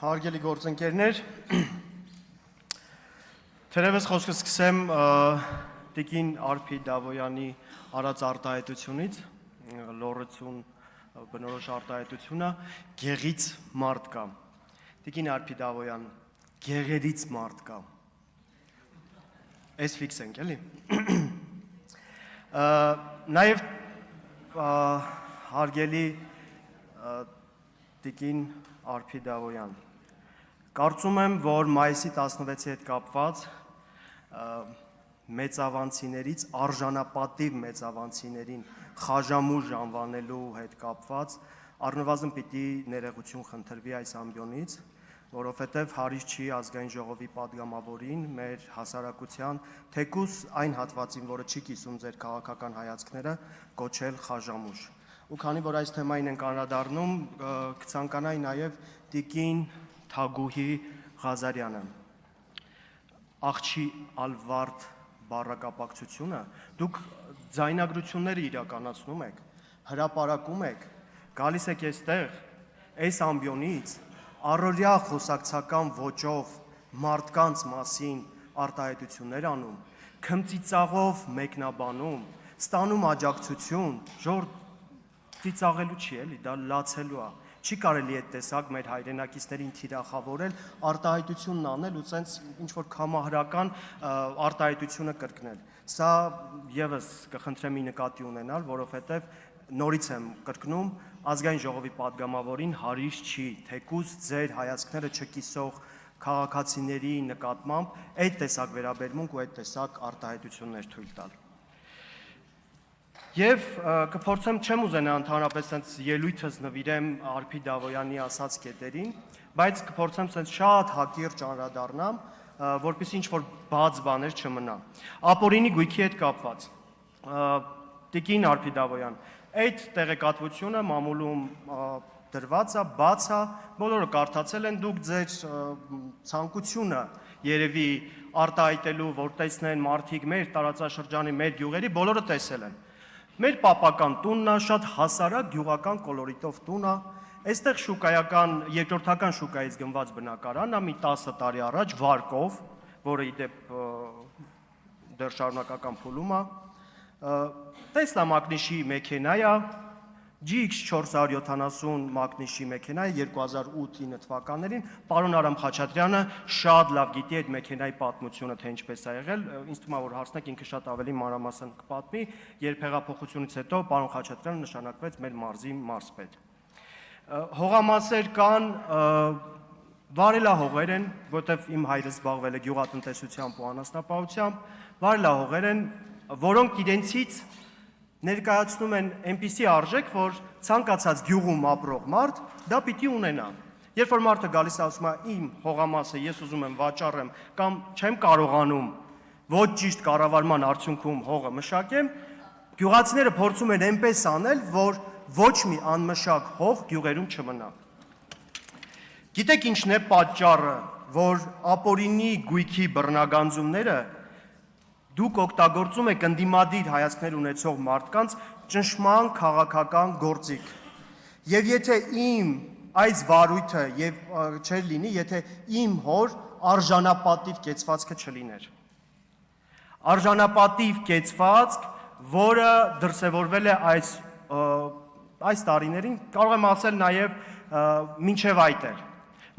Հարգելի գործընկերներ, թերևս խոսքը սկսեմ Տիկին Արփի Դավոյանի արած արտահայտությունից, լոռություն բնորոշ արտահայտությունը գեղից մարդ կա։ Տիկին Արփի Դավոյան, գեղերից մարդ կա։ Էս ֆիքս ենք, էլի։ Նաև հարգելի Տիկին Արփի Դավոյան, կարծում եմ, որ մայիսի 16-ի հետ կապված մեծավանցիներից, արժանապատիվ մեծավանցիներին խաժամուժ անվանելու հետ կապված առնվազն պիտի ներողություն խնդրվի այս ամբիոնից, որովհետև հարից չի ազգային ժողովի падգամավորին, մեր հասարակության, թեկուզ այն հատվածին, որը չի կիսում ձեր քաղաքական հայացքները, կոչել խաժամուժ։ Ու քանի որ այս թեմային ենք անդրադառնում, կցանկանայի նաև Տիկին Թագուհի Ղազարյանը, աղջի ալվարդ բառակապակցությունը, դուք ձայնագրությունները իրականացնում եք, հրապարակում եք, գալիս եք այստեղ, այս ամբիոնից, առօրյա խոսակցական ոճով մարդկանց մասին արտահայտություններ անում, քմծիծաղով մեկնաբանում, ստանում աջակցություն, ժողովուրդ ծիծաղելու չի, էլի, դա լացելու է։ Չի կարելի այդ տեսակ մեր հայրենակիցներին թիրախավորել, արտահայտությունն անել ու սենց ինչ-որ կամահրական արտահայտությունը կրկնել։ Սա ևս կխնդրեմ ի նկատի ունենալ, որովհետև նորից եմ կրկնում, ազգային ժողովի падգամավորին հարից չի, թեկուզ ձեր հայացքները չկիսող քաղաքացիների նկատմամբ այդ տեսակ վերաբերմունք ու այդ տեսակ արտահայտություններ թույլ տալ։ Եվ կփորձեմ չեմ ուզենա ընդհանրապես սենց ելույթս նվիրեմ Արփի Դավոյանի ասած կետերին, բայց կփորձեմ սենց շատ հակիրճ անդրադառնամ, որպեսզի ինչ-որ բաց բաներ չմնա։ Ապօրինի գույքի հետ կապված։ Տիկին Արփի Դավոյան, այդ տեղեկատվությունը մամուլում դրված է, բաց է, բոլորը կարդացել են, դուք ձեր ցանկությունը երևի արտահայտելու, որ տեսնեն մարդիկ մեր տարածաշրջանի, մեր գյուղերի, բոլորը տեսել են։ Մեր պապական տունն է, շատ հասարակ գյուղական կոլորիտով տուն է, այստեղ շուկայական, երկրորդական շուկայից գնված բնակարան է, մի 10 տարի առաջ վարկով, որը ի դեպ դեռ շարունակական փուլում է, Տեսլա մակնիշի մեքենա է, GX470 մակնիշի մեքենա է 2008-9 թվականներին, պարոն Արամ Խաչատրյանը շատ լավ գիտի այդ մեքենայի պատմությունը, թե ինչպես է եղել, ինձ թվում է, որ հարցնեք ինքը շատ ավելի մանրամասն կպատմի, երբ հեղափոխությունից հետո պարոն Խաչատրյանը նշանակվեց մեր մարզի մարզպետ։ Հողամասեր կան, վարելահողեր են, որտեղ իմ հայրը զբաղվել է գյուղատնտեսությամբ ու անասնապահությամբ, վարելահողեր են, որոնք իրենցից ներկայացնում են այնպիսի արժեք, որ ցանկացած գյուղում ապրող մարդ դա պիտի ունենա։ Երբ որ մարդը գալիս է ասում է իմ հողամասը ես ուզում եմ վաճառեմ կամ չեմ կարողանում ոչ ճիշտ կառավարման արդյունքում հողը մշակեմ, գյուղացիները փորձում են այնպես անել, որ ոչ մի անմշակ հող գյուղերում չմնա։ Գիտեք ինչն է պատճառը, որ ապօրինի գույքի բռնագանձումները դուք օգտագործում եք ընդդիմադիր հայացքներ ունեցող մարդկանց ճնշման քաղաքական գործիք։ Եվ եթե իմ այս վարույթը եւ չէր լինի, եթե իմ հոր արժանապատիվ կեցվածքը չլիներ։ Արժանապատիվ կեցվածք, որը դրսևորվել է այս տարիներին, կարող եմ ասել նաեւ մինչեւ այդ էր,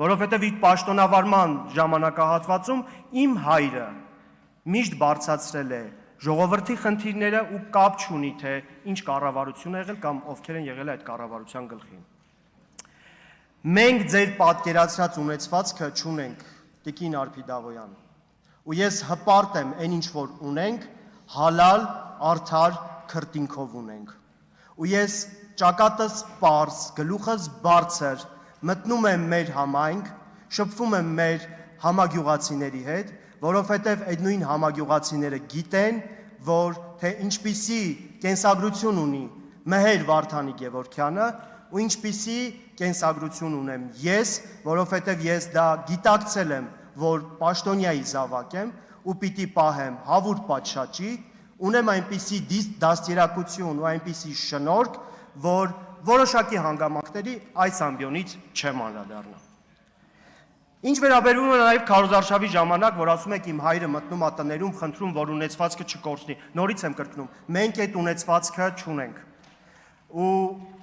որովհետեւ իր պաշտոնավարման ժամանակահատվածում իմ հայրը միշտ բարձրացրել է ժողովրդի խնդիրները ու կապ չունի, թե ինչ կառավարություն է եղել կամ ովքեր են եղել այդ կառավարության գլխին։ Մենք ձեր պատկերացրած ունեցվածքը չունենք, Տիկին Արփի Դավոյան, ու ես հպարտ եմ այն ինչ որ ունենք, հալալ, արդար քրտինքով ունենք։ Ու ես ճակատս պարզ, գլուխս բարձր, մտնում եմ մեր համայնք, շփվում եմ մեր համագյուղացիների հետ, որովհետև այդ նույն համագյուղացիները գիտեն, որ թե ինչպիսի կենսագրություն ունի Մհեր Վարդանի Գևորգյանը ու ինչպիսի կենսագրություն ունեմ ես, որովհետև ես դա գիտակցել եմ, որ պաշտոնյայի զավակ եմ ու պիտի պահեմ հավուր պատշաճի, ունեմ այնպիսի դաստիարակություն ու այնպիսի շնորհք, որ որոշակի հանգամանքների այս ամբիոնից չեմ անդրադառնա։ Ինչ վերաբերում է նաև քարոզարշավի ժամանակ, որ ասում եք իմ հայրը մտնում ա տներում, խնդրում, որ ունեցվածքը չկորցնի։ Նորից եմ կրկնում, մենք այդ ունեցվածքը չունենք։ Ու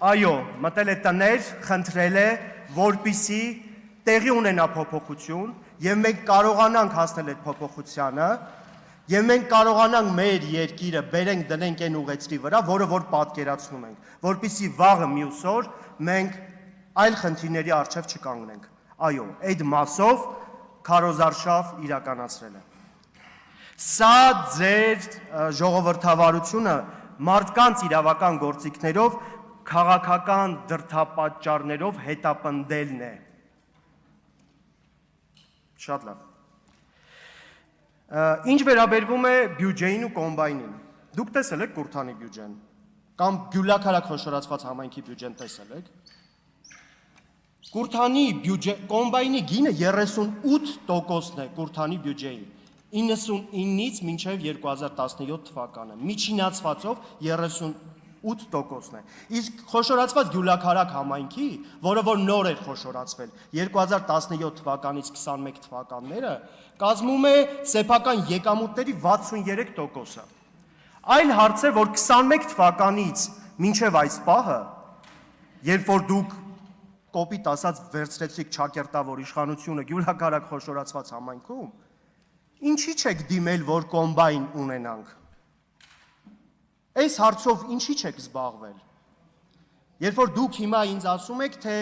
այո, մտել է տներ, խնդրել է, որպիսի տեղի ունենա փոփոխություն, եւ մենք կարողանանք հասնել այդ փոփոխությանը, եւ մենք կարողանանք մեր երկիրը բերենք դնենք այն ուղեցրի վրա, որը որ պատկերացնում ենք, որպիսի վաղը մյուս օր մենք այլ խնդիրների առջև չկանգնենք։ Այո, այդ մասով քարոզարշավ իրականացրել է։ Սա ձեր ժողովրդավարությունը մարդկանց իրավական գործիքներով, քաղաքական դրդապատճառներով հետապնդելն է։ Շատ լավ։ Ինչ վերաբերվում է բյուջեին ու կոմբայնին, դուք տեսել եք Կուրթանի բյուջեն, կամ Գյուլաքարակ խոշորացված համայնքի բյուջեն տեսել եք։ Կուրթանի բյուջե, կոմբայնի գինը 38%-ն է Կուրթանի բյուջեի, 99-ից մինչև 2017 թվականը, միջինացվածով 38%-ն է։ Իսկ խոշորացված Գյուլաքարակ համայնքի, որը որ նոր էր խոշորացվել 2017 թվականից 21 թվականները, կազմում է սեփական եկամուտների 63%-ը։ Այլ հարց է, որ 21 թվականից մինչև այս պահը, երբ որ դուք կոպիտ ասած վերցրեցիք ճակերտավոր իշխանությունը Գյուլաքարակ խոշորացված համայնքում, ինչի՞ չեք դիմել, որ կոմբայն ունենանք։ Այս հարցով ինչի՞ չեք զբաղվել։ Երբ որ դուք հիմա ինձ ասում եք, թե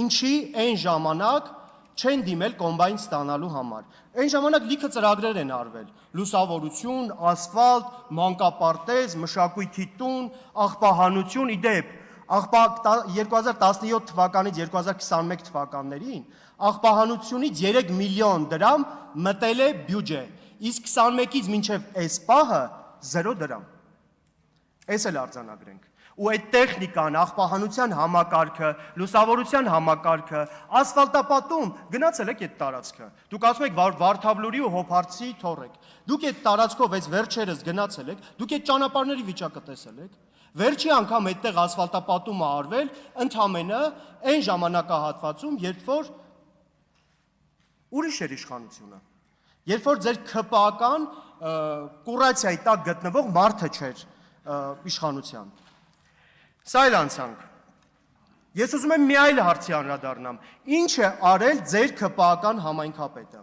ինչի այն ժամանակ չեն դիմել կոմբայն ստանալու համար։ Այն ժամանակ լիքը ծրագրեր են արվել՝ լուսավորություն, ասֆալտ, մանկապարտեզ, մշակույթի տուն, աղբահանություն, իդեպ 2017 թվականից 2021 թվականներին աղբահանությունից 3 միլիոն դրամ մտել է բյուջե, իսկ 21-ից մինչև այս պահը 0 դրամ։ Այս էլ արձանագրենք։ Ու այդ տեխնիկան, աղբահանության համակարգը, լուսավորության համակարգը, ասֆալտապատում գնացել եք այդ տարածքը։ Դուք ասում եք Վարդավլուրի ու Հոփարցի թոռ եք։ Դուք այդ տարածքով այս վերջերս գնացել եք, դուք այդ ճանապարհների վիճակը տեսել եք։ Վերջի անգամ այդտեղ ասֆալտապատումը արվել ընդամենը այն ժամանակահատվածում, երբ որ ուրիշ էր իշխանությունը։ Երբ որ ձեր ԿՊԱ-կան կուրացիայի տակ գտնվող մարդը չէր իշխանության։ Սա էլ անցանք։ Ես ուզում եմ մի այլ հարցի անդրադառնամ։ Ինչ է արել ձեր ԿՊԱ-կան համայնքապետը։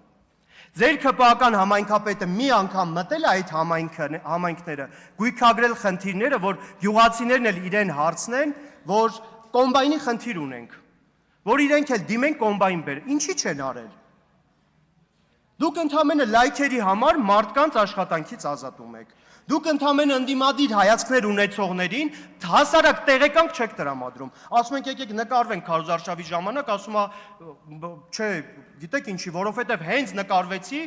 Ձեր ԿՊԱ-կան համայնքապետը մի անգամ մտել է այդ համայնքները, գույքագրել խնդիրները, որ գյուղացիներն էլ իրեն հարցնեն, որ կոմբայնի խնդիր ունենք, որ իրենք էլ դիմեն կոմբայն բեր։ Ինչի՞ չեն արել։ Դուք ընդամենը լայքերի համար մարդկանց աշխատանքից ազատում եք։ Դուք ընդամենը ընդդիմադիր հայացքներ ունեցողներին հասարակ տեղեկանք չեք տրամադրում։ Ասում ենք եկեք նկարվենք քարոզարշավի ժամանակ, ասում է, չէ, գիտեք ինչի, որովհետև հենց նկարվեցի,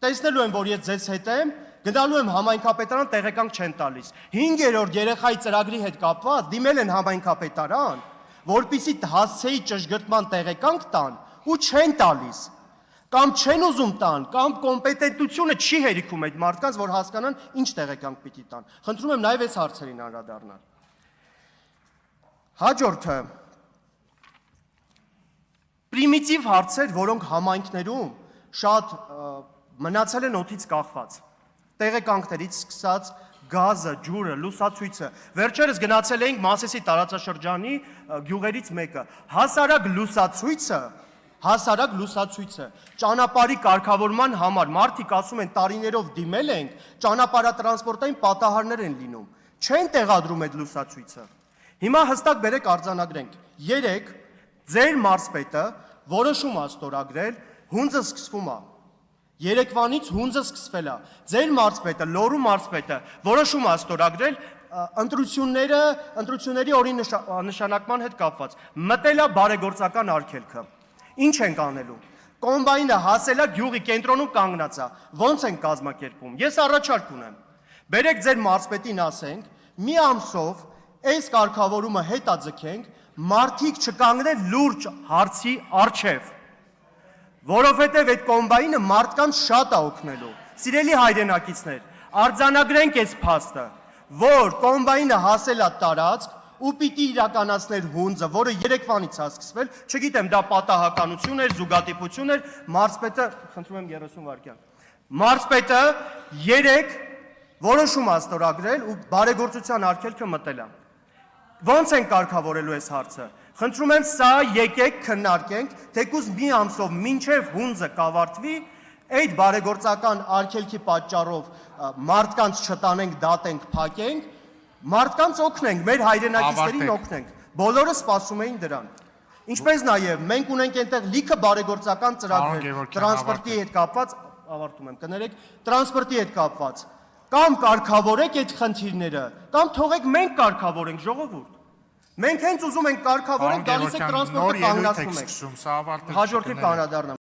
տեսնելու եմ, որ ես ձեզ հետ եմ, գնալու եմ համայնքապետարան, տեղեկանք չեն տալիս։ 5-րդ երեխայի ծրագրի հետ կապված դիմել են համայնքապետարան, որպեսզի հասցեի ճշգրտման տեղեկանք տան ու չեն տալիս։ Կամ չեն ուզում տան, կամ կոմպետենտությունը չի հերիքում այդ մարդկանց, որ հասկանան ինչ տեղեկանք պիտի տան։ Խնդրում եմ նաև այս հարցերին անդրադառնալ։ Հաջորդը պրիմիտիվ հարցեր, որոնք համայնքներում շատ մնացել են օդից կախված։ Տեղեկանքներից սկսած գազը, ջուրը, լուսացույցը։ Վերջերս գնացել էինք Մասեսի տարածաշրջանի գյուղերից մեկը։ Հասարակ լուսացույցը, ճանապարհի կարգավորման համար մարդիկ ասում են տարիներով դիմել ենք, ճանապարհատրանսպորտային պատահարներ են լինում, չեն տեղադրում այդ լուսացույցը։ Հիմա հստակ բերեք արձանագրենք, 3 ձեր մարզպետը որոշում է ստորագրել, հունձը սկսվում է, երեկվանից հունձը սկսվել է, ձեր մարզպետը, Լոռու մարզպետը որոշում է ստորագրել ընտրությունների օրի նշանակման հետ կապված, մտել է բարեգործական արգելքը։ Ինչ ենք անելու։ Կոմբայնը հասել է գյուղի կենտրոնում կանգնած է։ Ոնց են կազմակերպում։ Ես առաջարկ ունեմ։ Բերեք ձեր մարզպետին ասենք, մի ամսով այս կարգավորումը հետաձգենք, մարդիկ չկանգնեն լուրջ հարցի առջև։ Որովհետև այդ կոմբայնը մարդկանց շատ է օգնելու։ Սիրելի հայրենակիցներ, արձանագրենք այս փաստը, որ կոմբայնը հասել է տարածք, ու պիտի իրականացներ հունձը, որը երեկվանից է սկսվել, չգիտեմ, դա պատահականություն էր, զուգադիպություն էր, մարզպետը, խնդրում եմ 30 վայրկյան։ Մարզպետը 3 որոշում է ստորագրել ու բարեգործության արգելքը մտել է։ Ոնց են կարգավորելու այս հարցը։ Խնդրում եմ, սա եկեք քննարկենք, թեկուզ մի ամսով մինչև հունձը կավարտվի, այդ բարեգործական արգելքի պատճառով մարդկանց չտանենք, դատենք, փակենք, մարդկանց օգնենք, մեր հայրենակիցներին օգնենք։ Բոլորը սպասում էին դրան։ Ինչպես նաև մենք ունենք այնտեղ լիքը բարեգործական ծրագրեր, տրանսպորտի հետ կապված, ավարտում եմ, կներեք, տրանսպորտի հետ կապված։ Կամ կարգավորեք այդ խնդիրները, կամ թողեք մենք կարգավորենք, ժողովուրդ։ Մենք հենց ուզում ենք կարգավորենք, գալիս է տրանսպորտը կանգնացնում ենք։ Հաջորդի կանադառնամ։